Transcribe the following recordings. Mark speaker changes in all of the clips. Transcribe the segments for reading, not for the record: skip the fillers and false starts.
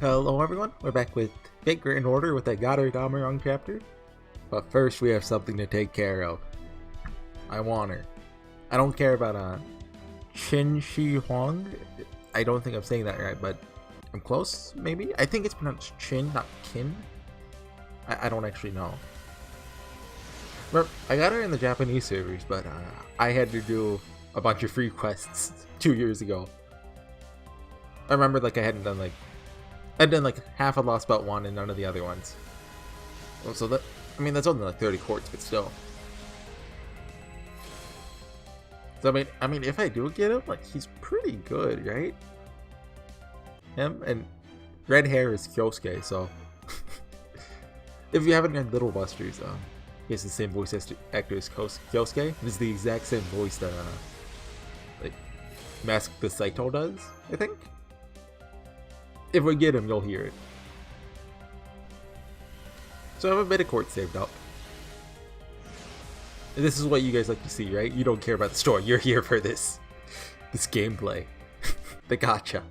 Speaker 1: Hello everyone, we're back with Fate Grand Order with the Götterdämmerung chapter. But first we have something to take care of. I want her. I don't care about Qin Shi Huang. I don't think I'm saying that right, but I'm close, maybe? I think it's pronounced Chin, not Kin. I don't actually know. Remember, I got her in the Japanese series, but I had to do a bunch of free quests 2 years ago. I remember like I'd done like half of Lost Belt 1 and none of the other ones. Well, so that, I mean, that's only like 30 quartz, but still. So I mean, if I do get him, like, he's pretty good, right? Him, and red hair is Kyosuke, so if you haven't read Little Busters, he has the same voice actor as Kyosuke. It's the exact same voice that like Mask the Saito does, I think. If we get him, you'll hear it. So I have a bit of quartz saved up. And this is what you guys like to see, right? You don't care about the story. You're here for this gameplay. The gacha.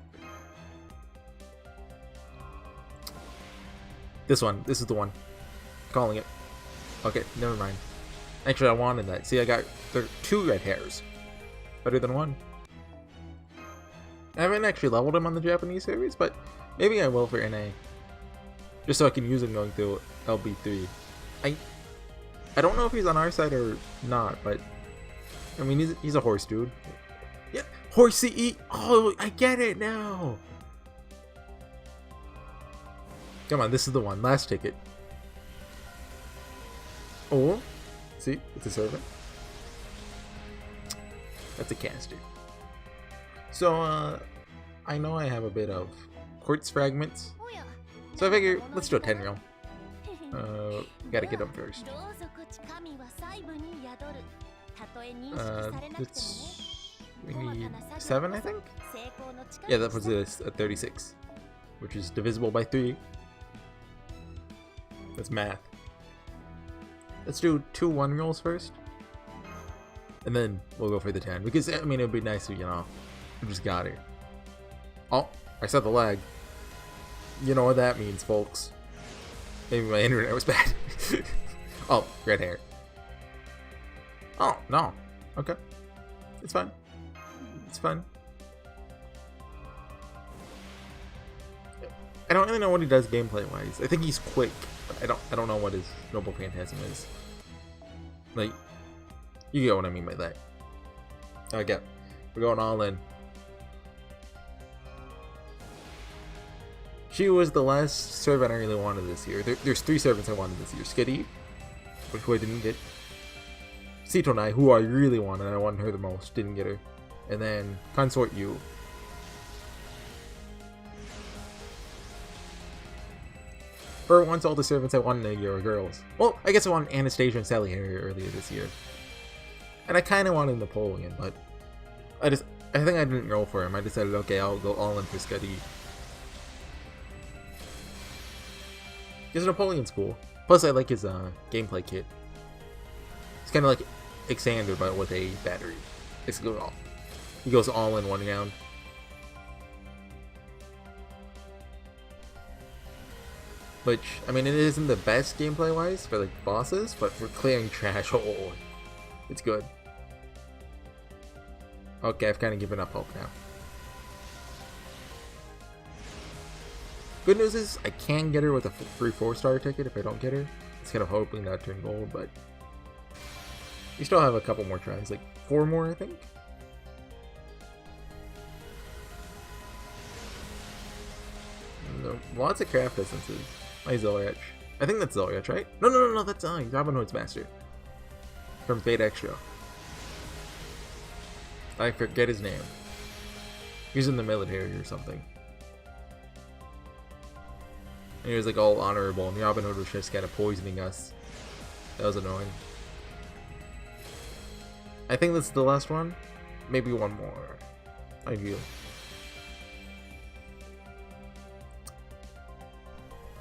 Speaker 1: This is the one. Calling it. Okay, never mind. Actually, I wanted that. See, there are 2 red hairs. Better than 1. I haven't actually leveled him on the Japanese series, but maybe I will for NA. Just so I can use him going through LB3. I don't know if he's on our side or not, but I mean, he's a horse dude. Yeah, HorseyEatYou. Oh, I get it now. Come on, this is the one. Last ticket. Oh, see, it's a servant. That's a caster. So, I know I have a bit of quartz fragments, so I figure let's do a 10 reel. Gotta get them first. We need 7, I think? Yeah, that puts us at 36, which is divisible by 3. That's math. Let's do 2 1 rolls first, and then we'll go for the 10, because, I mean, it would be nice if, we just got her. Oh, I said the lag. You know what that means, folks. Maybe my internet was bad. Oh, red hair. Oh, no. Okay. It's fine. It's fine. I don't really know what he does gameplay-wise. I think he's quick, but I don't know what his Noble Phantasm is. Like, you get what I mean by that. Okay. We're going all in. She was the last servant I really wanted this year. There's 3 servants I wanted this year. Skitty, which I didn't get. Sitonai, who I really wanted. I wanted her the most. Didn't get her. And then Consort You. For once, all the servants I wanted a year are girls. Well, I guess I wanted Anastasia and Sally Harrier earlier this year. And I kind of wanted Napoleon, but I think I didn't roll for him. I decided, okay, I'll go all in for Skitty. Because Napoleon's cool. Plus, I like his gameplay kit. It's kind of like Xander, but with a battery. He goes all in 1 round. Which, I mean, it isn't the best gameplay-wise for like bosses, but for clearing trash, oh, it's good. Okay, I've kind of given up hope now. Good news is, I can get her with a free 4-star ticket if I don't get her. It's kind of hoping not to turn gold, but we still have a couple more tries, like 4 more, I think. No, lots of craft essences. My Zoliach. I think that's Zoliach, right? No, that's Robin Hood's master. From Fate Extra. I forget his name. He's in the military or something. And he was like all honorable, and Robin Hood was just kind of poisoning us. That was annoying. I think that's the last one. Maybe one more. Ideal.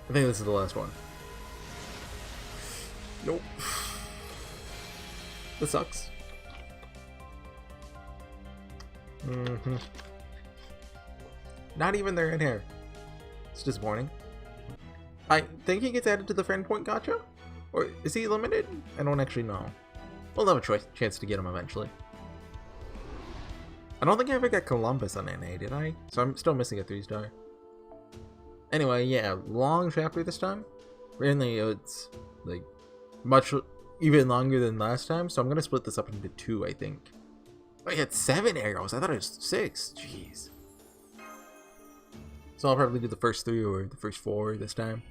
Speaker 1: I think this is the last one. Nope. This sucks. Not even their in hair. It's disappointing. I think he gets added to the friend point gacha? Or is he limited? I don't actually know. We'll have a chance to get him eventually. I don't think I ever got Columbus on NA, did I? So I'm still missing a 3-star. Anyway, yeah, long chapter this time. Really, it's like much even longer than last time, so I'm gonna split this up into 2, I think. Oh, he had 7 arrows. I thought it was 6. Jeez. So I'll probably do the first 3 or the first 4 this time.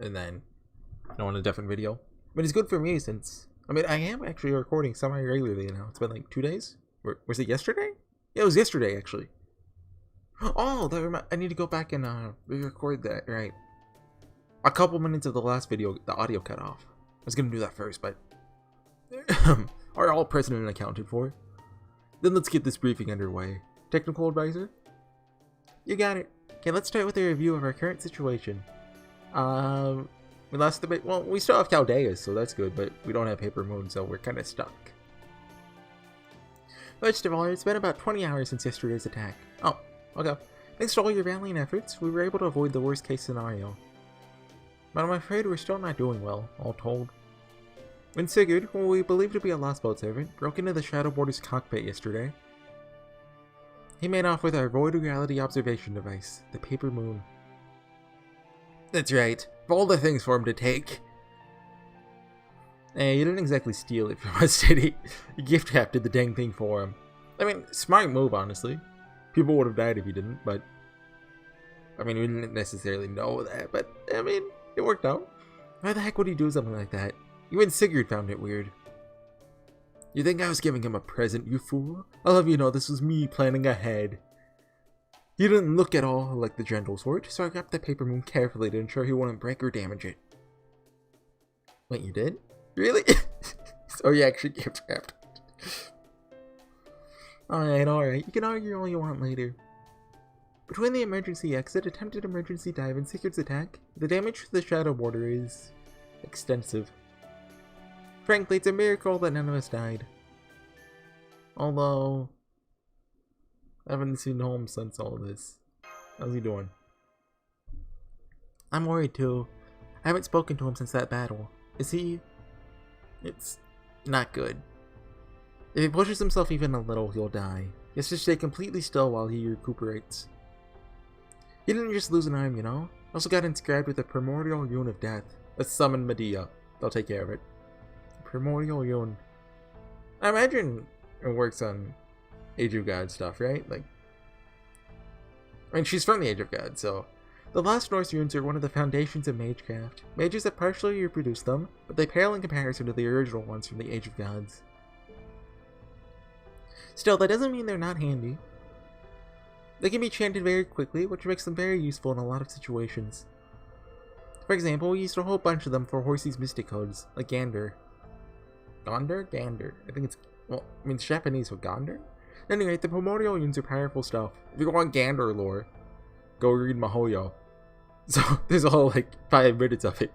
Speaker 1: And then on a different video. But it's good for me since, I mean, I am actually recording semi-regularly now. It's been like 2 days? Or was it yesterday? Yeah, it was yesterday actually. Oh, I need to go back and re-record that, right. A couple minutes of the last video, the audio cut off. I was gonna do that first, but are all present and accounted for? Then let's get this briefing underway. Technical advisor? You got it. Okay, let's start with a review of our current situation. We lost the well, we still have Caldeas, so that's good, but we don't have Paper Moon, so we're kind of stuck. First of all, it's been about 20 hours since yesterday's attack. Oh, okay. Thanks to all your valiant efforts, we were able to avoid the worst case scenario. But I'm afraid we're still not doing well, all told. When Sigurd, who we believe to be a lost boat servant, broke into the Shadow Border's cockpit yesterday, he made off with our void reality observation device, the Paper Moon. That's right, of all the things for him to take. Hey, you didn't exactly steal it from us, did he? You gift wrapped the dang thing for him. I mean, smart move, honestly. People would have died if he didn't, but I mean, we didn't necessarily know that, but I mean, it worked out. Why the heck would he do something like that? You and Sigurd found it weird. You think I was giving him a present, you fool? I'll have you know this was me planning ahead. He didn't look at all like the gentle sort, so I grabbed the Paper Moon carefully to ensure he wouldn't break or damage it. Wait, you did? Really? So you actually gift wrapped it. Alright. You can argue all you want later. Between the emergency exit, attempted emergency dive, and Sigurd's attack, the damage to the Shadow Border is extensive. Frankly, it's a miracle that none of us died. Although, I haven't seen Holmes since all this. How's he doing? I'm worried too. I haven't spoken to him since that battle. Is he... It's not good. If he pushes himself even a little, he'll die. He has to stay completely still while he recuperates. He didn't just lose an arm, you know? Also got inscribed with a primordial rune of death. Let's summon Medea. They'll take care of it. Primordial rune. I imagine it works on Age of God stuff, right? Like, I mean, she's from the Age of God, so... The Lost Norse runes are one of the foundations of magecraft. Mages have partially reproduced them, but they pale in comparison to the original ones from the Age of Gods. Still, that doesn't mean they're not handy. They can be chanted very quickly, which makes them very useful in a lot of situations. For example, we used a whole bunch of them for Horsey's mystic codes, like Gander. Gander? I think it's... well, I mean, it's Japanese for Gander? Anyway, the primordial runes are powerful stuff. If you want Gander lore, go read Mahoyo. So, there's a whole, like, 5 minutes of it.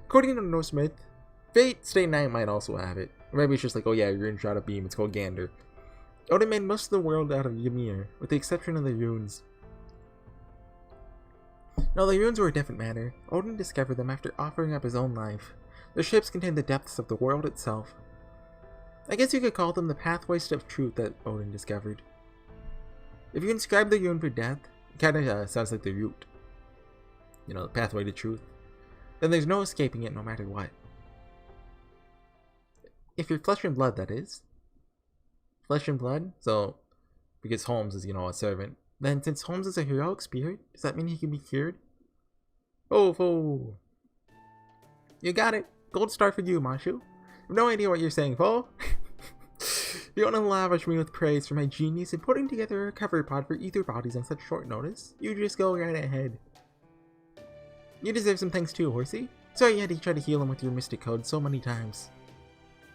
Speaker 1: According to Norse myth, Fate Stay Night might also have it. Or maybe it's just like, oh yeah, you're in shot of beam, it's called Gander. Odin made most of the world out of Ymir, with the exception of the runes. Now, the runes were a different matter. Odin discovered them after offering up his own life. Their ships contained the depths of the world itself. I guess you could call them the pathways of truth that Odin discovered. If you inscribe the rune for death, it kind of sounds like the root. You know, the pathway to truth. Then there's no escaping it no matter what. If you're flesh and blood, that is. Flesh and blood? So, because Holmes is, you know, a servant. Then, since Holmes is a heroic spirit, does that mean he can be cured? Oh. You got it. Gold star for you, Mashu. I have no idea what you're saying, Fo. You want to lavish me with praise for my genius in putting together a recovery pod for ether bodies on such short notice? You just go right ahead. You deserve some thanks too, Horsey. Sorry you had to try to heal him with your mystic code so many times.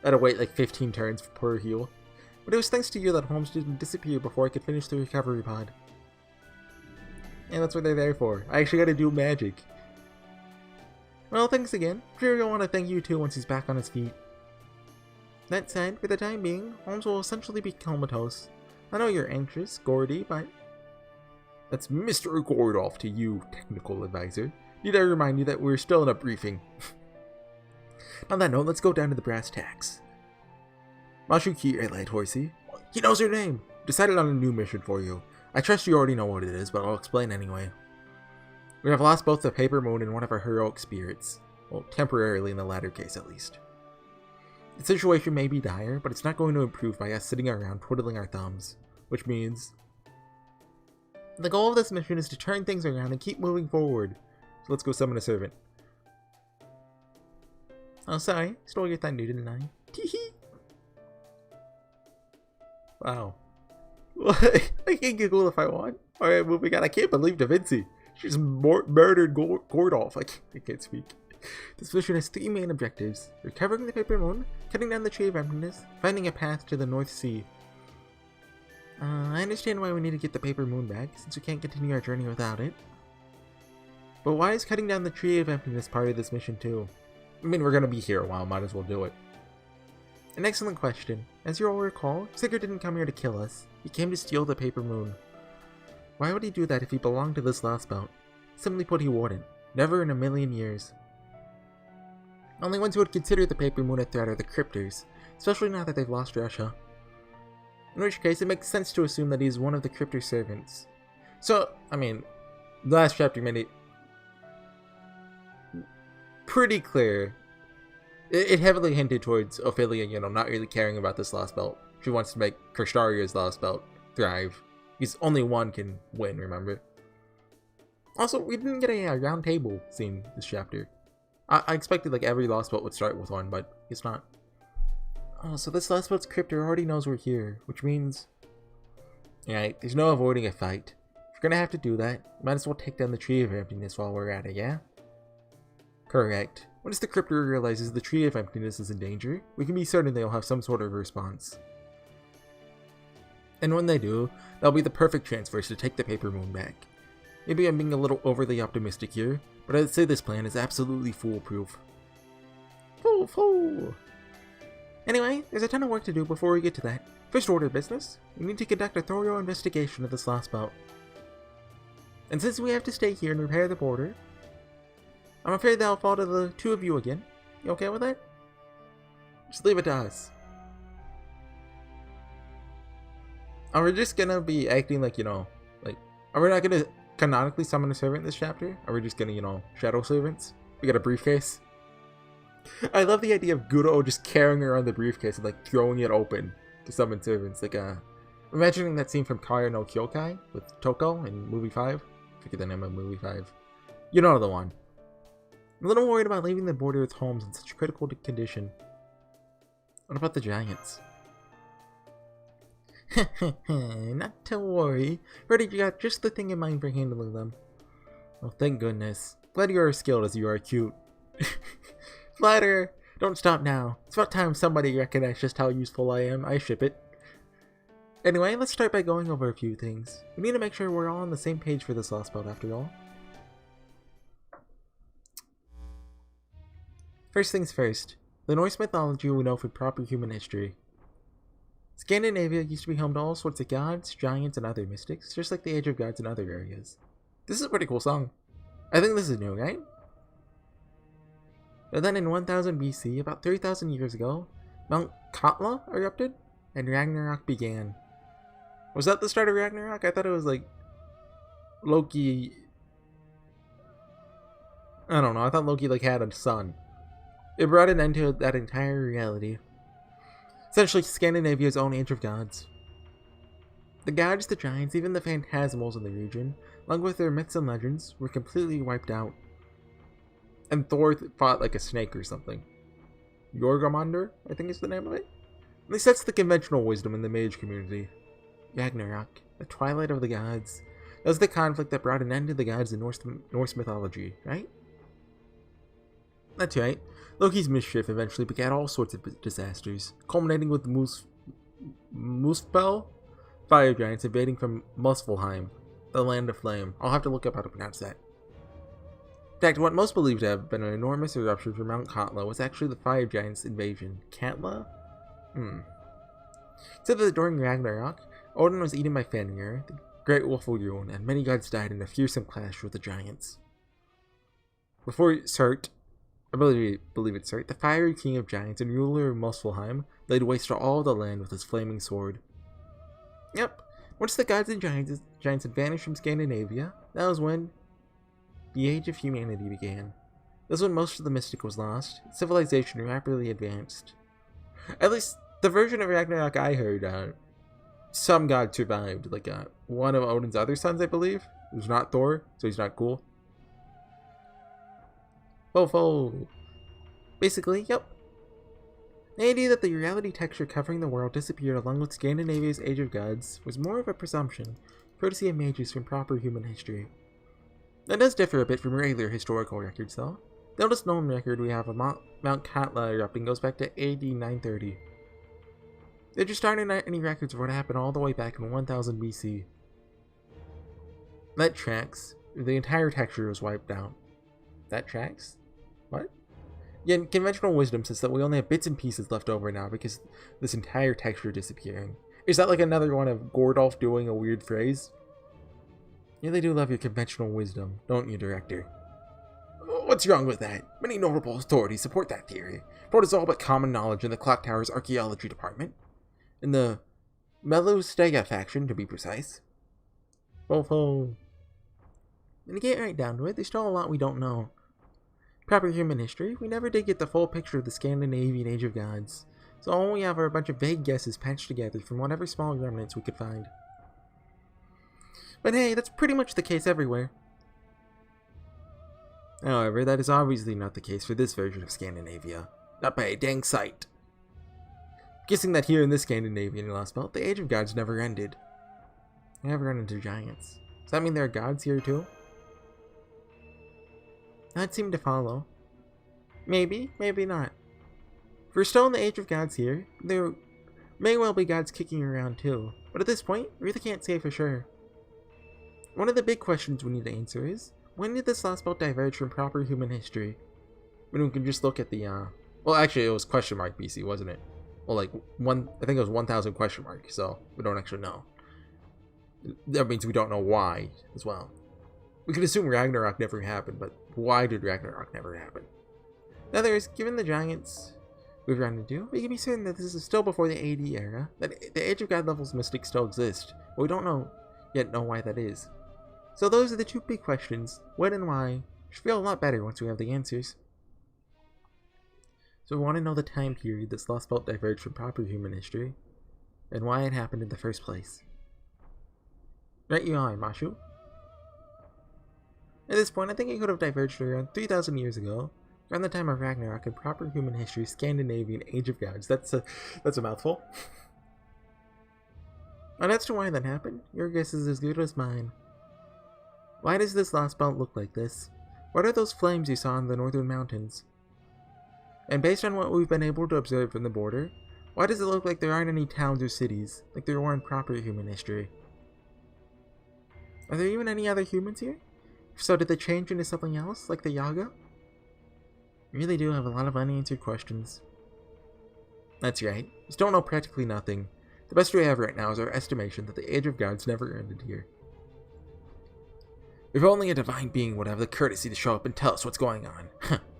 Speaker 1: I had to wait like 15 turns per heal. But it was thanks to you that Holmes didn't disappear before I could finish the recovery pod. And that's what they're there for. I actually gotta do magic. Well, thanks again. I'm sure you'll want to thank you too once he's back on his feet. That said, for the time being, Holmes will essentially be comatose. I know you're anxious, Gordy, but That's Mr. Gordolf to you, technical advisor. Need I remind you that we're still in a briefing? On that note, let's go down to the brass tacks. Mashuki relayed Horsey. He knows your name! Decided on a new mission for you. I trust you already know what it is, but I'll explain anyway. We have lost both the Paper Moon and one of our heroic spirits. Well, temporarily in the latter case at least. The situation may be dire, but it's not going to improve by us sitting around twiddling our thumbs. Which means... the goal of this mission is to turn things around and keep moving forward. So let's go summon a servant. Oh, sorry. Stole your thunder, didn't I? Teehee. Wow. I can giggle if I want. Alright, moving on. I can't believe Da Vinci. She's murdered Gordolf. I can't speak. This mission has 3 main objectives. Recovering the Paper Moon, cutting down the Tree of Emptiness, finding a path to the North Sea. I understand why we need to get the Paper Moon back, since we can't continue our journey without it. But why is cutting down the Tree of Emptiness part of this mission too? I mean, we're gonna be here a while, might as well do it. An excellent question. As you all recall, Sigurd didn't come here to kill us. He came to steal the Paper Moon. Why would he do that if he belonged to this lost belt? Simply put, he wouldn't. Never in a million years. Only ones who would consider the Paper Moon a threat are the Cryptors, especially now that they've lost Russia. In which case, it makes sense to assume that he's one of the Cryptor servants. So, I mean, the last chapter made it pretty clear. It heavily hinted towards Ophelia, not really caring about this lost belt. She wants to make Kristaria's lost belt thrive. Because only one can win, remember? Also, we didn't get a round table scene this chapter. I expected like every lost belt would start with one, but it's not. Oh, so this lost belt's cryptor already knows we're here, which means... yeah, there's no avoiding a fight. If you're gonna have to do that, might as well take down the Tree of Emptiness while we're at it, yeah? Correct. Once the cryptor realizes the Tree of Emptiness is in danger, we can be certain they'll have some sort of response. And when they do, that'll be the perfect chance for us to take the Paper Moon back. Maybe I'm being a little overly optimistic here, but I'd say this plan is absolutely foolproof. Fool! Anyway, there's a ton of work to do before we get to that. First order of business, we need to conduct a thorough investigation of this lost belt. And since we have to stay here and repair the border, I'm afraid that'll fall to the 2 of you again. You okay with that? Just leave it to us. Are we just gonna be acting like, are we not gonna canonically summon a servant this chapter? Are we just gonna, shadow servants? We got a briefcase. I love the idea of Guro just carrying around the briefcase and like throwing it open to summon servants. Like, imagining that scene from Kaya no Kyokai with Toko in movie 5. I forget the name of movie 5. You know the one. I'm a little worried about leaving the border's homes in such critical condition. What about the giants? Not to worry. Freddy, you got just the thing in mind for handling them. Oh, thank goodness. Glad you are as skilled as you are cute. Flatter! Don't stop now. It's about time somebody recognized just how useful I am. I ship it. Anyway, let's start by going over a few things. We need to make sure we're all on the same page for this lost belt after all. First things first. The Norse mythology we know from proper human history. Scandinavia used to be home to all sorts of gods, giants, and other mystics, just like the Age of Gods in other areas. This is a pretty cool song. I think this is new, right? But then in 1000 BC, about 3000 years ago, Mount Katla erupted, and Ragnarok began. Was that the start of Ragnarok? I thought it was like Loki... I don't know, I thought Loki like had a son. It brought an end to that entire reality. Essentially Scandinavia's own Age of Gods. The gods, the giants, even the phantasmals in the region, along with their myths and legends, were completely wiped out. And Thor fought like a snake or something. Jorgamander, I think is the name of it. At least that's the conventional wisdom in the mage community. Ragnarok, the twilight of the gods. That was the conflict that brought an end to the gods in Norse mythology, right? That's right. Loki's mischief eventually begat all sorts of disasters, culminating with the Muspel fire giants invading from Muspelheim, the land of flame. I'll have to look up how to pronounce that. In fact, what most believe to have been an enormous eruption from Mount Katla was actually the fire giants' invasion. Katla? It said that during Ragnarok, Odin was eaten by Fenrir, the great wolf will ruin, and many gods died in a fearsome clash with the giants. Before Surt, I believe it's Surt, the fiery king of giants and ruler of Muspelheim, laid waste to all the land with his flaming sword. Yep, once the gods and giants had vanished from Scandinavia, that was when the age of humanity began. This was when most of the mystic was lost. Civilization rapidly advanced. At least, the version of Ragnarok I heard, some god survived. Like, one of Odin's other sons, I believe. It was not Thor, so he's not cool. Fofo. Basically, yep. The idea that the reality texture covering the world disappeared along with Scandinavia's Age of Gods was more of a presumption, courtesy of mages from proper human history. That does differ a bit from regular historical records, though. The oldest known record we have of Mount Katla erupting goes back to AD 930. There just aren't any records of what happened all the way back in 1000 BC. That tracks. The entire texture was wiped out. That tracks? What? Yeah, conventional wisdom says that we only have bits and pieces left over now because this entire texture disappearing. Is that like another one of Gordolf doing a weird phrase? You really do love your conventional wisdom, don't you, director? What's wrong with that? Many notable authorities support that theory. For it is all but common knowledge in the Clock Tower's archaeology department. In the Melustega faction, to be precise. And to get right down to it, there's still a lot we don't know. Proper human history, we never did get the full picture of the Scandinavian Age of Gods, so all we have are a bunch of vague guesses patched together from whatever small remnants we could find. But hey, that's pretty much the case everywhere. However, that is obviously not the case for this version of Scandinavia. Not by a dang sight. Guessing that here in this Scandinavian Lost Belt, the Age of Gods never ended. I never run into giants. Does that mean there are gods here too? That seemed to follow. Maybe, maybe not. If we're still in the Age of Gods here, there may well be gods kicking around too. But at this point, we really can't say for sure. One of the big questions we need to answer is, when did this Lost Belt diverge from proper human history? I mean, we can just look at the, well, actually, it was question mark BC, wasn't it? Well, like, I think it was 1000 question mark, so we don't actually know. That means we don't know why, as well. We could assume Ragnarok never happened, but why did Ragnarok never happen? In other words, given the giants we've run into, we can be certain that this is still before the AD era, that the Age of God levels mystics still exist, but we don't know why that is. So those are the two big questions, when and why. Should feel a lot better once we have the answers. So we want to know the time period this Lost Belt diverged from proper human history, and why it happened in the first place. Right you are, Mashu. At this point, I think it could have diverged around 3,000 years ago, around the time of Ragnarok and proper human history, Scandinavian Age of Gods. That's a mouthful. And as to why that happened, your guess is as good as mine. Why does this Lost Belt look like this? What are those flames you saw in the northern mountains? And based on what we've been able to observe from the border, why does it look like there aren't any towns or cities, like there were in proper human history? Are there even any other humans here? If so, did they change into something else, like the Yaga? We really do have a lot of unanswered questions. That's right, we still know practically nothing. The best we have right now is our estimation that the Age of Gods never ended here. If only a divine being would have the courtesy to show up and tell us what's going on.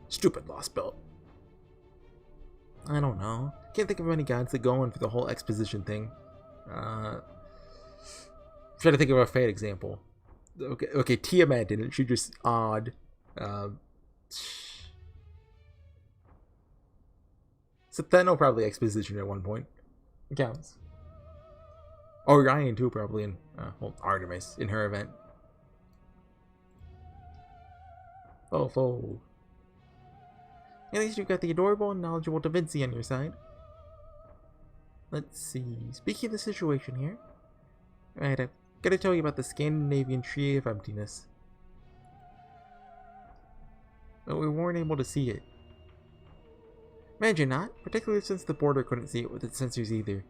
Speaker 1: Stupid Lost Belt. I don't know. Can't think of any gods that go in for the whole exposition thing. Try to think of a Fate example. Okay, Tiamat didn't. She just odd. Setheno probably exposition at one point. It counts. Orion too, probably, in Artemis in her event. Oh. At least you've got the adorable and knowledgeable Da Vinci on your side. Let's see. Speaking of the situation here, alright, I've got to tell you about the Scandinavian Tree of Emptiness. But we weren't able to see it. Imagine not, particularly since the border couldn't see it with its sensors either.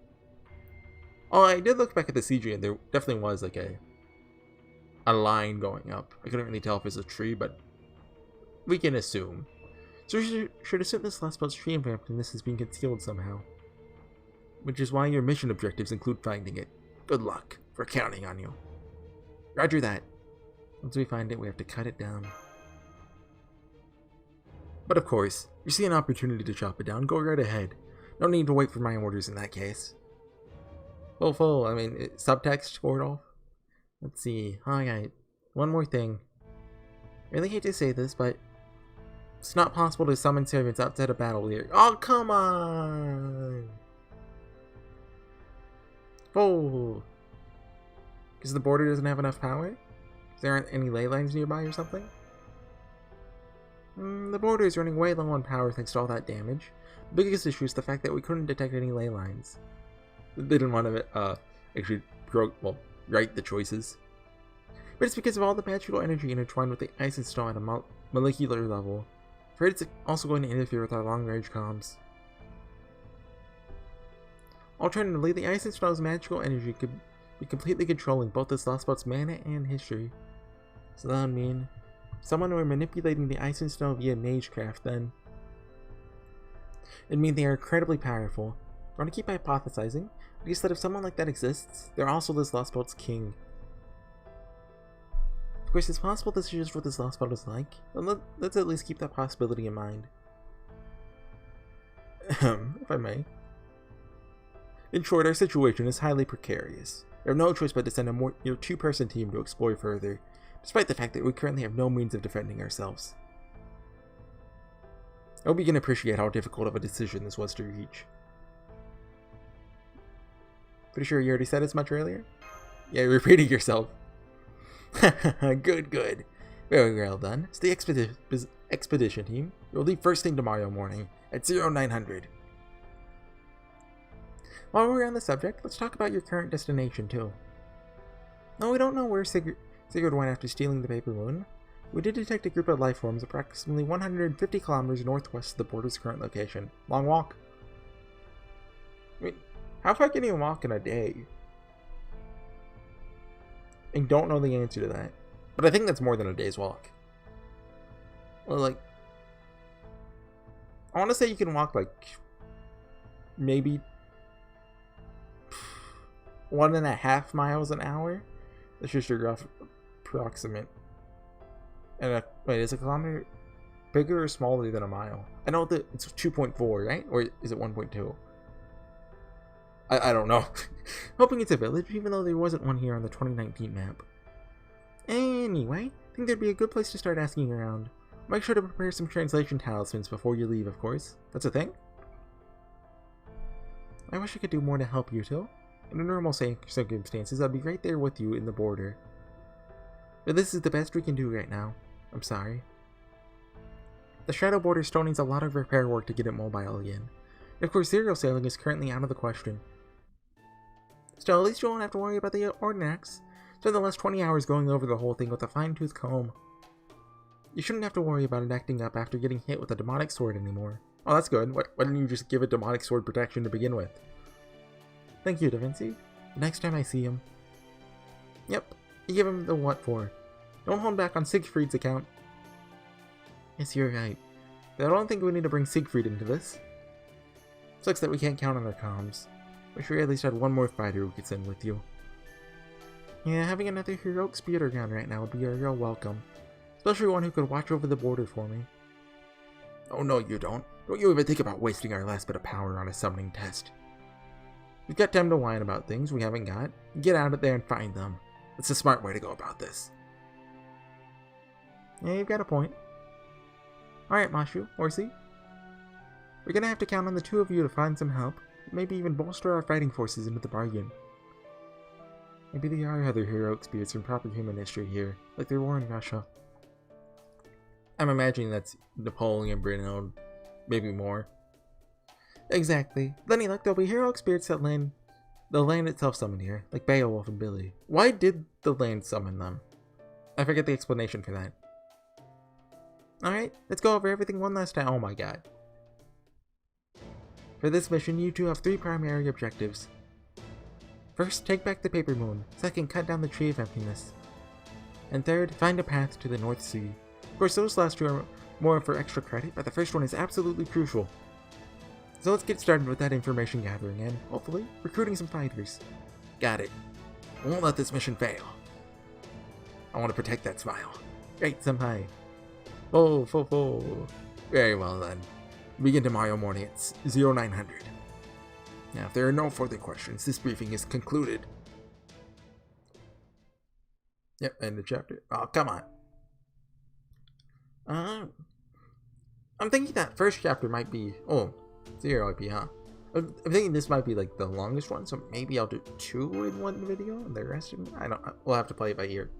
Speaker 1: Oh, I did look back at the CG and there definitely was like a line going up. I couldn't really tell if it was a tree, but we can assume. So we should assume this Lost Belt's tree of emptiness is being concealed somehow. Which is why your mission objectives include finding it. Good luck. We're counting on you. Roger that. Once we find it, we have to cut it down. But of course, you see an opportunity to chop it down, go right ahead. No need to wait for my orders in that case. Subtext, Gordolf. Let's see. Alright, one more thing. I really hate to say this, but it's not possible to summon servants outside of battle here. Oh, come on! Oh! Because the border doesn't have enough power? There aren't any ley lines nearby or something? The border is running way low on power thanks to all that damage. The biggest issue is the fact that we couldn't detect any ley lines. They didn't want to write the choices. But it's because of all the magical energy intertwined with the ice install at a molecular level. I'm afraid it's also going to interfere with our long-range comms. Alternatively, the ice install's magical energy could be completely controlling both this last boat's mana and history. So that would mean someone who are manipulating the ice install via magecraft then. It'd mean they are incredibly powerful. I want to keep hypothesizing, because that if someone like that exists, they're also this lost boat's king. Of course, it's possible this is just what this lost boat is like, but let's at least keep that possibility in mind. If I may. In short, our situation is highly precarious. We have no choice but to send a near two-person team to explore further, despite the fact that we currently have no means of defending ourselves. I hope you can appreciate how difficult of a decision this was to reach. Pretty sure you already said as much earlier? Yeah, you're repeating yourself. Good. Very well done. It's the expedition team. You'll leave first thing tomorrow morning at 0900. While we're on the subject, let's talk about your current destination too. No, we don't know where Sigurd went after stealing the paper moon. We did detect a group of life forms approximately 150 kilometers northwest of the border's current location. Long walk. I mean, how far can you walk in a day? I don't know the answer to that, but I think that's more than a day's walk. Well, I want to say you can walk maybe 1.5 miles an hour. That's just a rough approximate. And wait, is a kilometer bigger or smaller than a mile? I know that it's 2.4, right? Or is it 1.2? I don't know. Hoping it's a village, even though there wasn't one here on the 2019 map. Anyway, I think there'd be a good place to start asking around. Make sure to prepare some translation talismans before you leave, of course. That's a thing? I wish I could do more to help you, too. In normal circumstances, I'd be right there with you in the border. But this is the best we can do right now. I'm sorry. The Shadow Border still needs a lot of repair work to get it mobile again. Of course, serial sailing is currently out of the question. Still, at least you won't have to worry about the Ordinax. Spend the last 20 hours going over the whole thing with a fine-tooth comb. You shouldn't have to worry about it acting up after getting hit with a demonic sword anymore. Oh, that's good. Why didn't you just give it demonic sword protection to begin with? Thank you, Da Vinci. The next time I see him. Yep, you give him the what for. Don't hold back on Siegfried's account. Yes, you're right. But I don't think we need to bring Siegfried into this. Sucks that we can't count on our comms. Wish we at least had one more fighter we could send with you. Yeah, having another heroic speeder gun right now would be a real welcome. Especially one who could watch over the border for me. Oh no, you don't. Don't you even think about wasting our last bit of power on a summoning test. We've got time to whine about things we haven't got. Get out of there and find them. That's the smart way to go about this. Yeah, you've got a point. Alright, Mashu, Horsey. We're gonna have to count on the two of you to find some help. Maybe even bolster our fighting forces into the bargain. Maybe there are other heroic spirits from proper human history here, like there were in Russia. I'm imagining that's Napoleon, Brunel, maybe more. Exactly. With any luck, there'll be heroic spirits that the land itself summoned here, like Beowulf and Billy. Why did the land summon them? I forget the explanation for that. Alright, let's go over everything one last time. Oh my god. For this mission, you two have 3 primary objectives. First, take back the Paper Moon. Second, cut down the Tree of Emptiness. And third, find a path to the North Sea. Of course, those last two are more for extra credit, but the first one is absolutely crucial. So let's get started with that information gathering and, hopefully, recruiting some fighters. Got it. I won't let this mission fail. I want to protect that smile. Right, senpai. Full. Very well then. Begin tomorrow morning at 0900. Now, if there are no further questions, this briefing is concluded. Yep, end of chapter. Oh, come on. I'm thinking that first chapter might be... Oh, 0 IP, huh? I'm thinking this might be like the longest one, so maybe I'll do 2 in one video, and the rest of them, I don't... We'll have to play it by ear.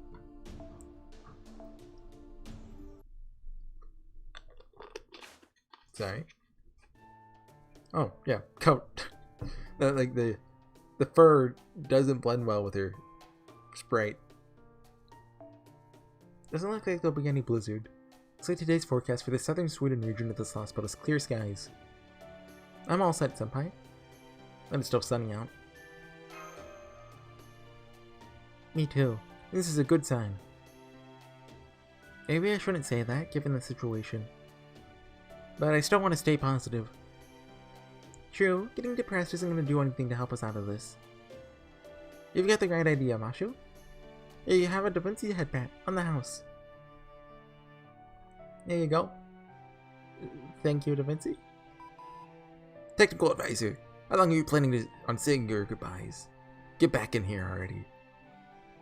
Speaker 1: Sorry. Oh, yeah, coat. Like the fur doesn't blend well with her sprite. Doesn't look like there'll be any blizzard. Looks like today's forecast for the southern Sweden region of this lost spot is clear skies. I'm all set, senpai. And it's still sunny out. Me too. This is a good sign. Maybe I shouldn't say that, given the situation. But I still want to stay positive. True, getting depressed isn't going to do anything to help us out of this. You've got the right idea, Mashu. Here you have a Da Vinci headband on the house. There you go. Thank you, Da Vinci. Technical advisor, how long are you planning on saying your goodbyes? Get back in here already.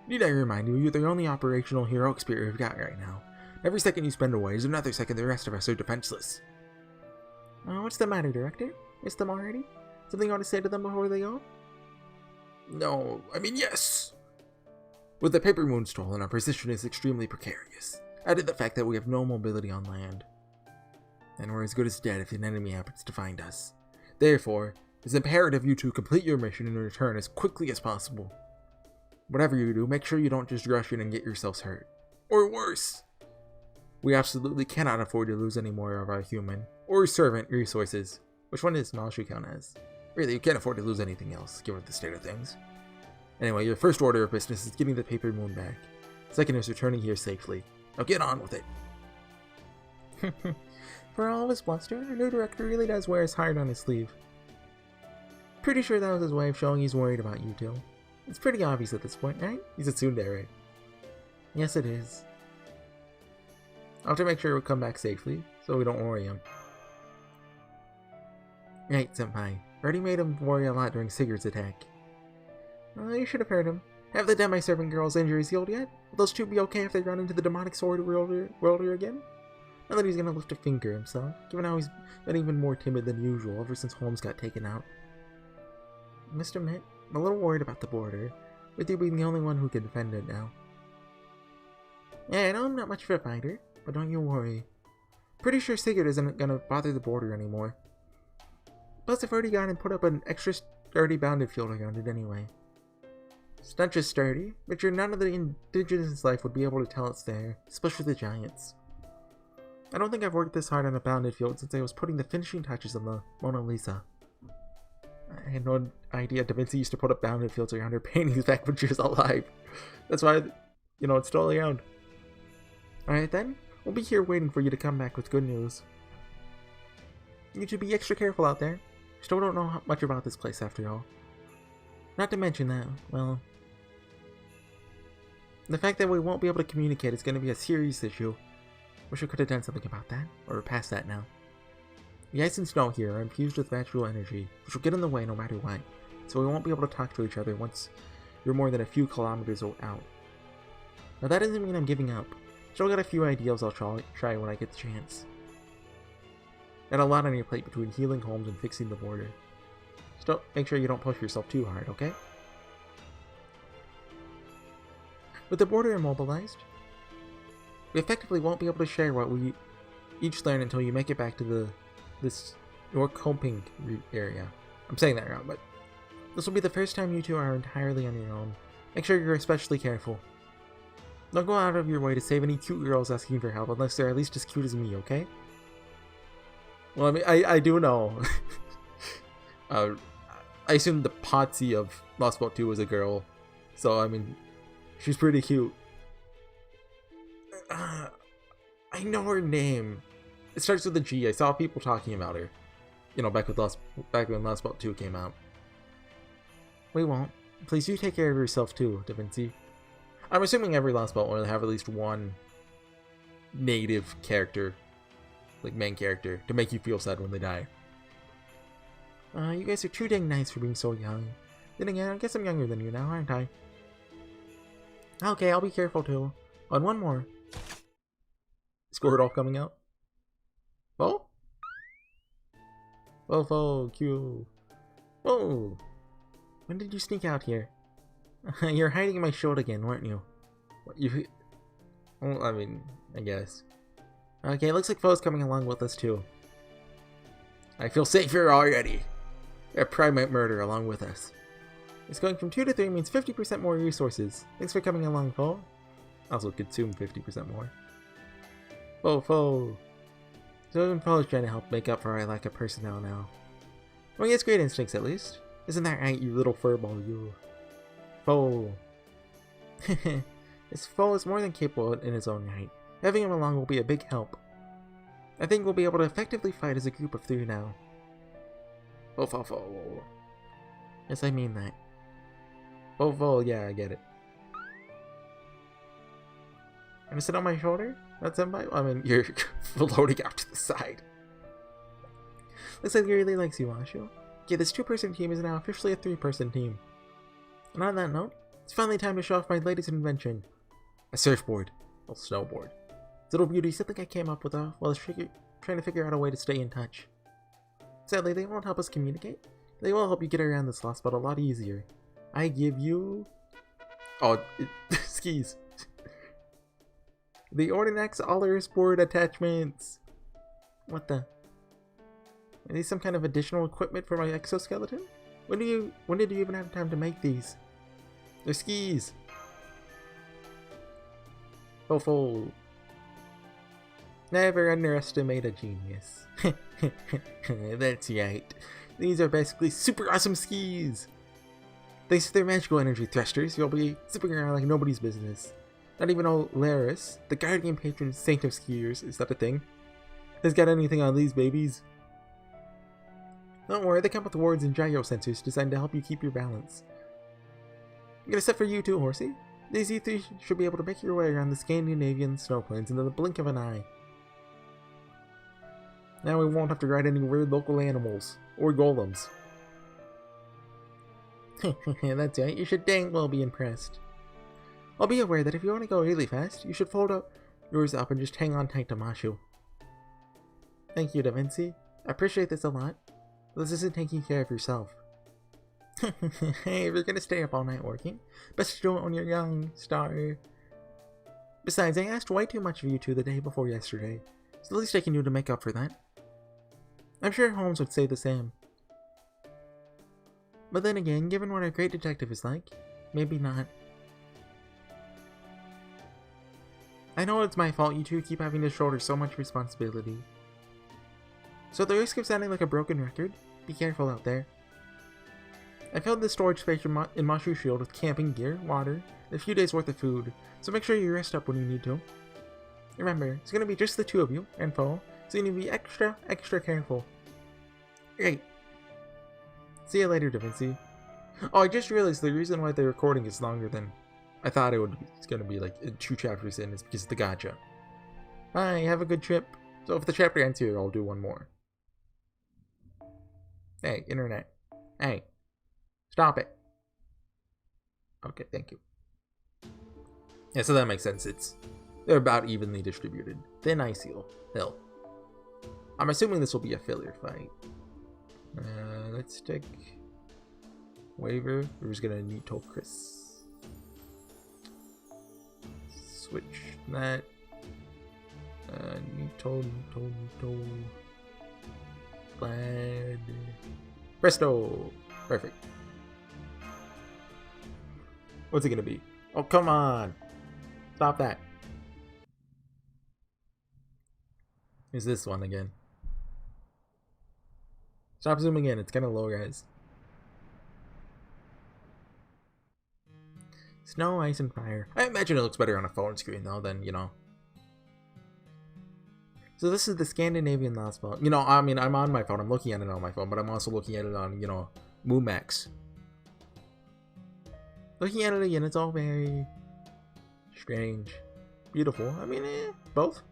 Speaker 1: Need I remind you, you're the only operational heroic spirit we've got right now. Every second you spend away is another second the rest of us are defenseless. What's the matter, Director? Miss them already? Something you want to say to them before they go? No, I mean yes! With the paper moon stolen, our position is extremely precarious. Added the fact that we have no mobility on land. And we're as good as dead if an enemy happens to find us. Therefore, it's imperative you two complete your mission and return as quickly as possible. Whatever you do, make sure you don't just rush in and get yourselves hurt. Or worse! We absolutely cannot afford to lose any more of our human or servant resources. Which one does Malshu count as? Really, you can't afford to lose anything else, given the state of things. Anyway, your first order of business is getting the paper moon back. Second is returning here safely. Now get on with it. For all of his bluster, our new director really does wear his heart on his sleeve. Pretty sure that was his way of showing he's worried about you two. It's pretty obvious at this point, right? He's a tsundere. Yes, it is. I'll have to make sure we come back safely, so we don't worry him. Right, senpai. Already made him worry a lot during Sigurd's attack. You should have heard him. Have the demi-servant girl's injuries healed yet? Will those two be okay if they run into the demonic sword wielder again? Not that he's gonna lift a finger himself, given how he's been even more timid than usual ever since Holmes got taken out. Mr. Mitt, I'm a little worried about the border, with you being the only one who can defend it now. Yeah, I know I'm not much of a fighter, but don't you worry. Pretty sure Sigurd isn't gonna bother the border anymore. Plus, I've already gone and put up an extra sturdy bounded field around it anyway. It's not just sturdy, but sure none of the indigenous life would be able to tell it's there, especially the giants. I don't think I've worked this hard on a bounded field since I was putting the finishing touches on the Mona Lisa. I had no idea Da Vinci used to put up bounded fields around her paintings back when she was alive. That's why, it's still around. Alright then, we'll be here waiting for you to come back with good news. You should be extra careful out there. Still don't know much about this place after all. Not to mention that, well, the fact that we won't be able to communicate is going to be a serious issue. Wish we could have done something about that, or past that now. The ice and snow here are infused with natural energy, which will get in the way no matter what, so we won't be able to talk to each other once you're more than a few kilometers out. Now that doesn't mean I'm giving up. Still got a few ideas I'll try when I get the chance. Got a lot on your plate between healing Holmes and fixing the border. Still, make sure you don't push yourself too hard, okay? With the border immobilized, we effectively won't be able to share what we each learn until you make it back to your coping area. I'm saying that wrong, but this will be the first time you two are entirely on your own. Make sure you're especially careful. Don't go out of your way to save any cute girls asking for help unless they're at least as cute as me, okay? Well, I mean, I do know. I assume the Potsy of Lost Boat 2 was a girl. So, I mean, she's pretty cute. I know her name. It starts with a G. I saw people talking about her. Back when Lost Boat 2 came out. We won't. Please, you take care of yourself too, Da Vinci. I'm assuming every Lost Belt will have at least one native character, like main character, to make you feel sad when they die. You guys are too dang nice for being so young. Then again, I guess I'm younger than you now, aren't I? Okay, I'll be careful too. On one more. Squirtle coming out. Oh? Oh, Q. Oh! When did you sneak out here? You're hiding in my shield again, weren't you? What, you... Well, I mean, I guess. Okay, looks like Foe's coming along with us too. I feel safer already. A primate murder along with us. It's going from 2 to 3 means 50% more resources. Thanks for coming along, Foe. Also consume 50% more. Foe. So even Foe's trying to help make up for our lack of personnel now. Well, he has great instincts at least. Isn't that right, you little furball, you? Foe. This Foe is more than capable in his own right. Having him along will be a big help. I think we'll be able to effectively fight as a group of 3 now. Foe. Yes, I mean that. Foe, yeah, I get it. Gonna sit on my shoulder? That's somebody? I mean, you're floating out to the side. Looks like he really likes you, Ashu. Okay, this 2-person team is now officially a 3-person team. And on that note, it's finally time to show off my latest invention. A surfboard. Well, snowboard. This little beauty is something I came up with while I was trying to figure out a way to stay in touch. Sadly, they won't help us communicate. They will help you get around this lost spot a lot easier. I give you... Oh, skis. The Ordinax Allers board attachments. What the? Are these some kind of additional equipment for my exoskeleton? When did you even have time to make these? They're skis. Foe. Never underestimate a genius. That's right. These are basically super awesome skis. Thanks to their magical energy thrusters, you'll be zipping around like nobody's business. Not even Olaris, the guardian patron saint of skiers, is that a thing? Has got anything on these babies? Don't worry, they come with wards and gyro sensors designed to help you keep your balance. I'm gonna set for you too, Horsey. These E3 should be able to make your way around the Scandinavian snowplains in the blink of an eye. Now we won't have to ride any weird local animals, or golems. That's right, you should dang well be impressed. I'll be aware that if you want to go really fast, you should fold yours up and just hang on tight to Mashu. Thank you, Da Vinci. I appreciate this a lot. This isn't taking care of yourself. Hey, if you're gonna stay up all night working, best do it when you're young, Star. Besides, I asked way too much of you two the day before yesterday. It's the least I can do to make up for that. I'm sure Holmes would say the same. But then again, given what a great detective is like, maybe not. I know it's my fault you two keep having to shoulder so much responsibility. So at the risk of sounding like a broken record, be careful out there. I filled this storage space in Mashu's shield with camping gear, water, and a few days worth of food, so make sure you rest up when you need to. Remember, it's gonna be just the 2 of you, and Foe, so you need to be extra careful. Great. See you later, Da Vinci. Oh, I just realized the reason why the recording is longer than I thought it's gonna be like 2 chapters in is because of the gacha. Bye, have a good trip. So if the chapter ends here, I'll do one more. Hey, internet. Hey. Stop it. Okay, thank you. Yeah, so that makes sense. They're about evenly distributed. Thin Ice Hill. I'm assuming this will be a filler fight. Let's take Waver. We're just gonna Nito Chris. Switch that. Nito. Glad. Presto. Perfect. What's it gonna be? Oh, come on! Stop that. Here's this one again. Stop zooming in, it's kinda low, guys. Snow, ice, and fire. I imagine it looks better on a phone screen though than, you know. So this is the Scandinavian Lost Belt. You know, I mean, I'm on my phone, I'm looking at it on my phone, but I'm also looking at it on, you know, Moomax. Looking at it again, it's all very Strange. Beautiful. I mean, both.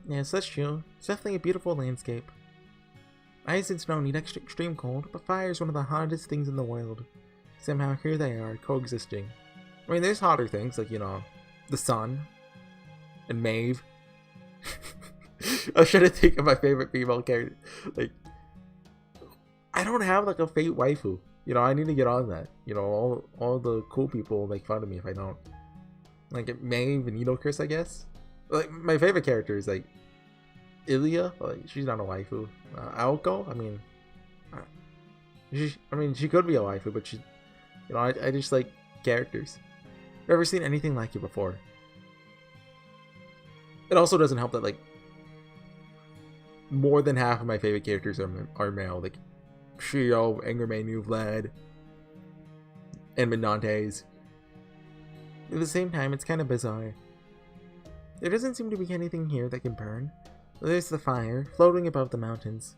Speaker 1: Yes, that's true. It's definitely a beautiful landscape. Ice and snow need extreme cold, but fire is one of the hottest things in the world. Somehow here they are, coexisting. I mean, there's hotter things, like, you know, the sun. And Maeve. I was trying to think of my favorite female character. Like, I don't have, like, a fate waifu. You know, I need to get on that. You know, all the cool people will make fun of me if I don't. Like, Maeve and Chris, I guess. Like, my favorite character is, like, Ilya. Like, she's not a waifu. Aoko, I mean, she could be a waifu, but she, you know, I just like characters. Never seen anything like it before. It also doesn't help that, like, more than half of my favorite characters are male. Like, Shio, Angermanu, Vlad, and Menantes. At the same time, it's kind of bizarre. There doesn't seem to be anything here that can burn. There's the fire, floating above the mountains.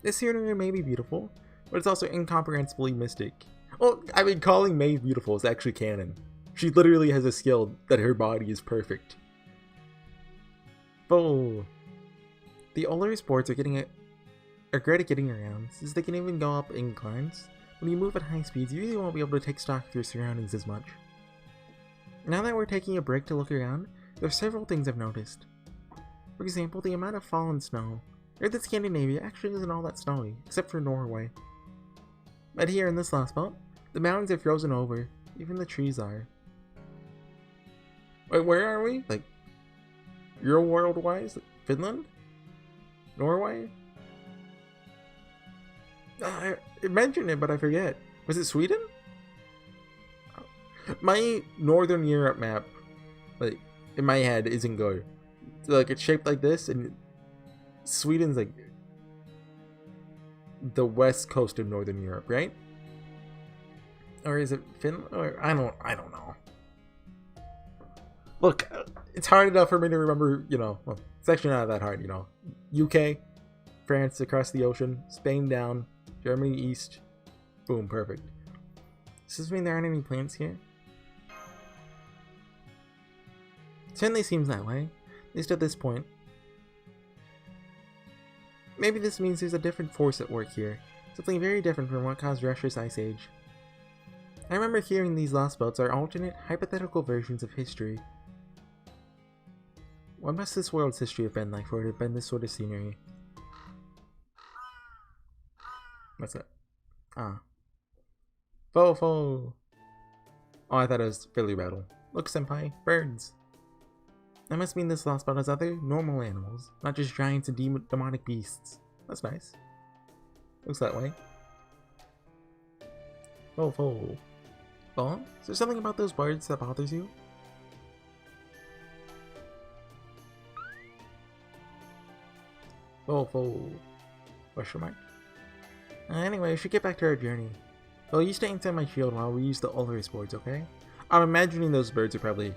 Speaker 1: This scenery may be beautiful, but it's also incomprehensibly mystic. Well, I mean, calling Maeve beautiful is actually canon. She literally has a skill that her body is perfect. Oh. The older sports are great at getting around, since they can even go up inclines. When you move at high speeds, you really won't be able to take stock of your surroundings as much. Now that we're taking a break to look around, there are several things I've noticed. For example, the amount of fallen snow. Earth in Scandinavia actually isn't all that snowy, except for Norway. But here in this last spot, the mountains are frozen over, even the trees are. Wait, where are we? Like, real world wise? Like, Finland? Norway? I mentioned it, but I forget. Was it Sweden? My Northern Europe map, like, in my head isn't good. So, like, it's shaped like this, and Sweden's like the west coast of Northern Europe, right? Or is it Finland? Or I don't know. Look, it's hard enough for me to remember, you know, well, it's actually not that hard, you know. UK, France across the ocean, Spain down, Germany east. Boom, perfect. Does this mean there aren't any plants here? Certainly seems that way, at least at this point. Maybe this means there's a different force at work here, something very different from what caused Russia's Ice Age. I remember hearing these lost boats are alternate, hypothetical versions of history. What must this world's history have been like for it to have been this sort of scenery? What's that? Ah. Fo. Oh, I thought it was Philly Rattle. Look, senpai, birds. That must mean this lost spot has other, normal animals, not just giants and demonic beasts. That's nice. Looks that way. Fo. Well, is there something about those birds that bothers you? Fo. Question mark? Anyway, we should get back to our journey. So you stay inside my shield while we use the Ulrus boards, okay? I'm imagining those birds are probably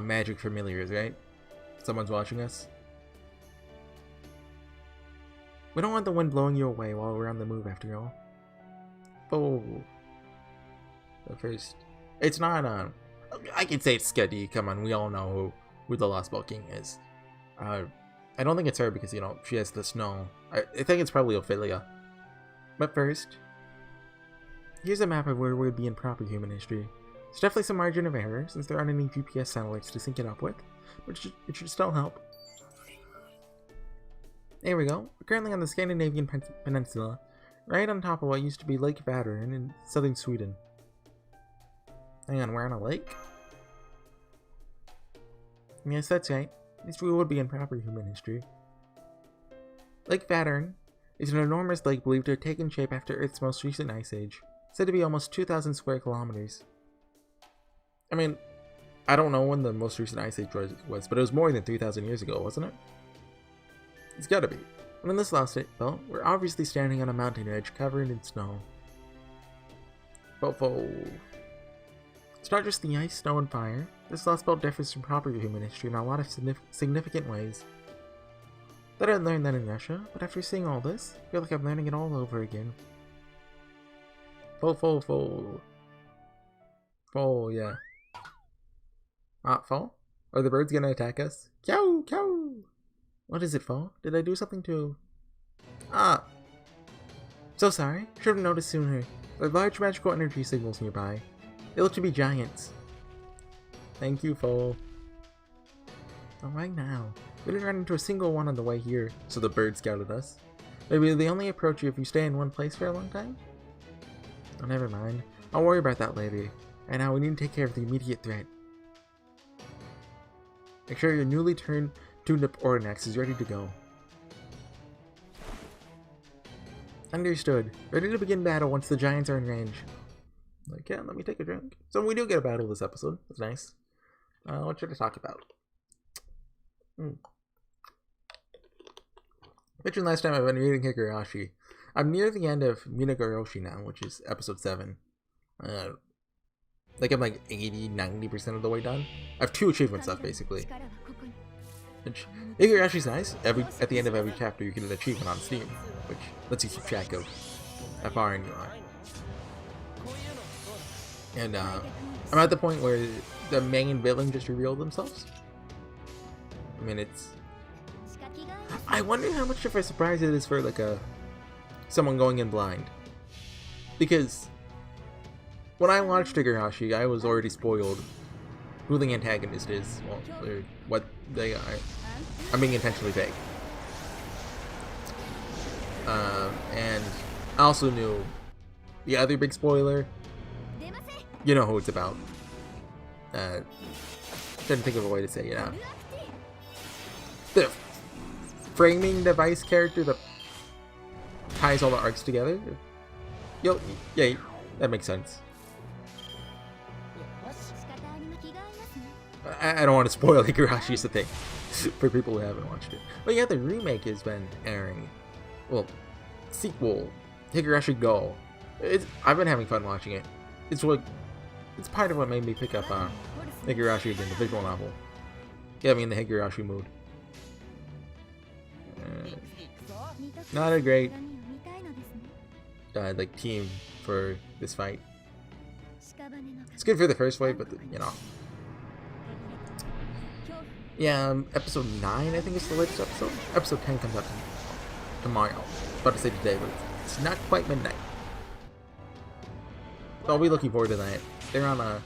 Speaker 1: magic familiars, right? Someone's watching us. We don't want the wind blowing you away while we're on the move after all. Oh. But first, it's not, I can say it's Skadi, come on, we all know who the Lost Ball King is. I don't think it's her because, you know, she has the snow. I think it's probably Ophelia. But first, here's a map of where we'd be in proper human history. There's definitely some margin of error, since there aren't any GPS satellites to sync it up with, but it should still help. There we go. We're currently on the Scandinavian peninsula, right on top of what used to be Lake Vättern in southern Sweden. Hang on, we're on a lake? Yes, that's right. At least we would be in proper human history. Lake Vättern is an enormous lake believed to have taken shape after Earth's most recent ice age, said to be almost 2,000 square kilometers. I mean, I don't know when the most recent ice age was, but it was more than 3,000 years ago, wasn't it? It's gotta be. And in this last belt, we're obviously standing on a mountain ridge covered in snow. Fo. It's not just the ice, snow, and fire. This last belt differs from proper human history in a lot of significant ways. Thought I'd learned that in Russia, but after seeing all this, I feel like I'm learning it all over again. Fo, yeah. Fall? Are the birds gonna attack us? Kyow! Kyow! What is it, Fall? Did I do something to... Ah! So sorry. Should have noticed sooner. There are large magical energy signals nearby. They look to be giants. Thank you, Fall. Alright now. We didn't run into a single one on the way here, so the bird scouted us. Maybe they only approach you if you stay in one place for a long time? Oh, never mind. I'll worry about that later. Right now, we need to take care of the immediate threat. Make sure your newly tuned up Ordinax is ready to go. Understood. Ready to begin battle once the giants are in range. Like, yeah, let me take a drink. So we do get a battle this episode. That's nice. What should I talk about? Mentioned last time I've been reading Higurashi. I'm near the end of Minagoroshi now, which is episode 7. Like I'm like 80-90% of the way done. I have 2 achievements left basically. Which Higurashi's nice. At the end of every chapter you get an achievement on Steam, which lets you keep track of how far in you are. And I'm at the point where the main villain just revealed themselves. I mean, I wonder how much of a surprise it is for like someone going in blind. Because when I watched Higurashi, I was already spoiled who the antagonist is, well, or what they are. I'm being intentionally vague. And I also knew the other big spoiler. You know who it's about. Didn't think of a way to say it out. The framing device character that ties all the arcs together. Yo, yeah, that makes sense. I don't want to spoil Higurashi's the thing for people who haven't watched it. But yeah, the remake has been airing. Well, sequel, Higurashi Go. I've been having fun watching it. It's part of what made me pick up Higurashi again, the visual novel. Get me in the Higurashi mood. Not a great like team for this fight. It's good for the first wave, but you know. Yeah, episode 9 I think is the latest episode. Episode 10 comes out tomorrow. About to say today, but it's not quite midnight. So I'll be looking forward to that. They're on a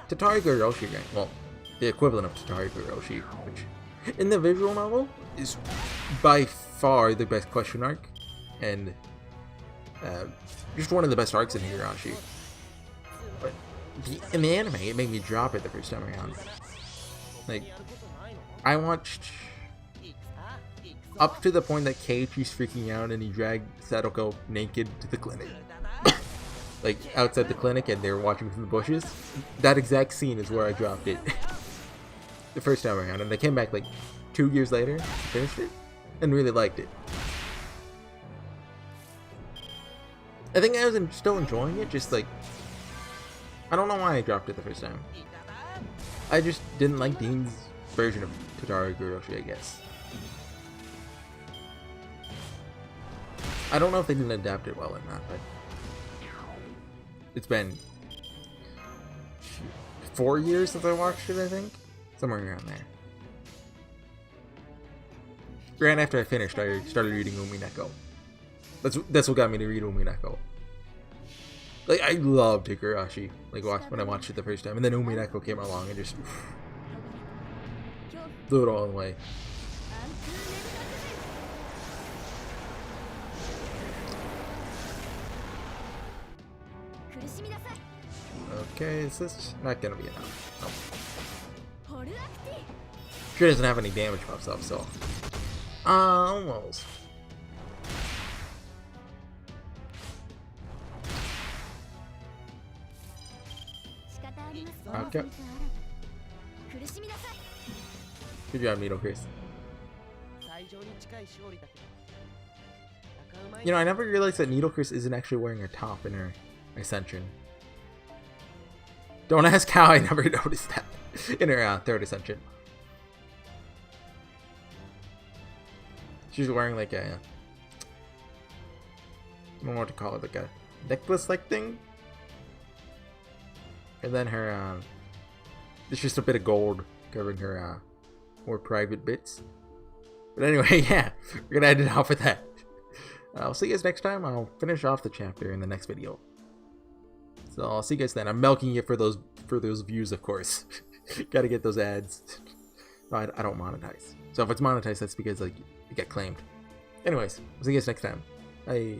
Speaker 1: Tatari Goroshi rank. Well, the equivalent of Tatari Goroshi, which in the visual novel is by far the best question arc, and just one of the best arcs in Higurashi. But in the anime, it made me drop it the first time around. Like, I watched up to the point that Keiichi's freaking out and he dragged Sadoko naked to the clinic. Like, outside the clinic, and they were watching from the bushes. That exact scene is where I dropped it the first time around, and I came back like 2 years later, finished it, and really liked it. I think I was still enjoying it, just like, I don't know why I dropped it the first time. I just didn't like Dean's version of Tatari Goroshi, I guess. I don't know if they didn't adapt it well or not, but it's been 4 years since I watched it, I think. Somewhere around there. Right after I finished, I started reading Umineko. That's what got me to read Umineko. Like, I loved Higurashi, like, when I watched it the first time, and then Umineko came along and just blew it all away. Okay, is this not gonna be enough? Nope. Sure doesn't have any damage buffs up, so almost. Okay. Good job, Needle Chris. You know, I never realized that Needle Chris isn't actually wearing a top in her Ascension. Don't ask how I never noticed that in her third Ascension. She's wearing like a, I don't know what to call it, like a necklace-like thing. And then her There's just a bit of gold covering her more private bits. But anyway, yeah, we're gonna end it off with that. I'll see you guys next time. I'll finish off the chapter in the next video. So I'll see you guys then. I'm milking it for those views, of course. Gotta get those ads. No, I don't monetize. So if it's monetized, that's because like it got claimed. Anyways, I'll see you guys next time. Bye.